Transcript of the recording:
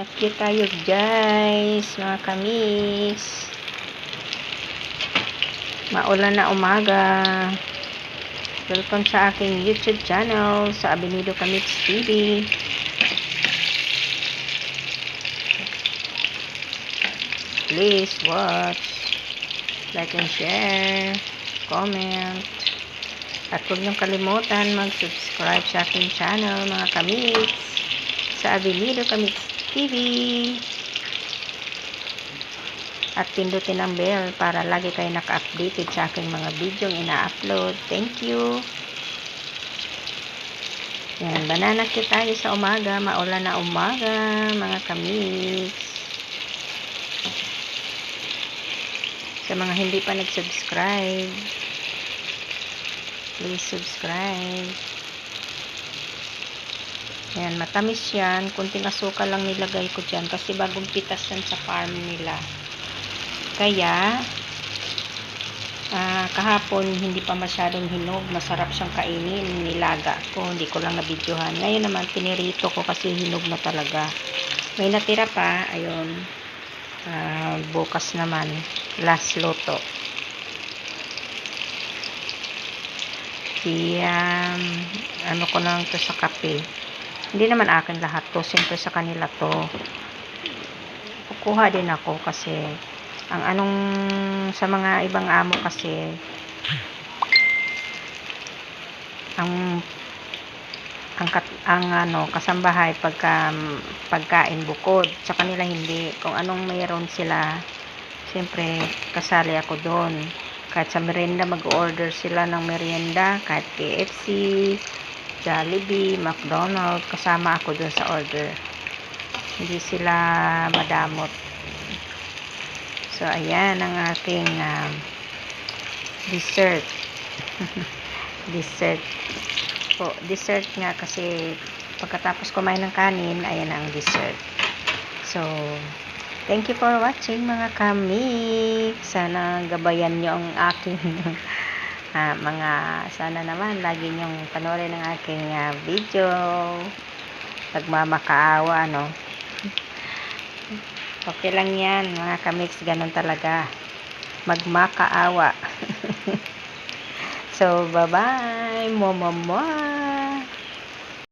update tayo guys, mga kamis. Maulan na umaga. Welcome sa aking YouTube channel, sa Abinido Kamits TV. Please watch, like and share, comment. At huwag niyong kalimutan mag-subscribe sa aking channel, mga kamits, sa Abinido Kamits TV. At pindutin ang bell para lagi kayo naka-updated sa aking mga video ina-upload. Thank you. Yan, banana cue tayo sa umaga. Maulan na umaga, mga kamits. Sa mga hindi pa nag-subscribe, please subscribe. Yan, matamis yan. Kunting asukal lang nilagay ko dyan kasi bagong pitas yan sa farm nila. Kaya kahapon hindi pa masyadong hinog, masarap siyang kainin, nilaga ko, hindi ko lang nabidyohan. Ngayon naman pinirito ko kasi hinog na talaga. May natira pa, ayun, bukas naman last luto. Ano ko lang to sa kape, hindi naman akin lahat to, siyempre sa kanila to. Kukuha din ako kasi ang anong sa mga ibang amo kasi ang kasambahay pagkain bukod, sa kanila hindi. Kung anong mayroon sila, siyempre kasali ako doon. Kahit sa merienda mag-order sila ng merienda, kahit KFC, Jollibee, McDonald's, kasama ako doon sa order. Hindi sila madamot. So, ayan ang aking dessert. Dessert nga kasi pagkatapos kumain ng kanin, ayan ang dessert. So, thank you for watching, mga kami. Sana gabayan nyo ang aking sana naman lagi nyong panoorin ang aking video. Nagmamakaawa, no? Okay lang yan, mga kamix, ganun talaga. Magmakaawa. So, bye-bye. Mwah, mwah, mwah.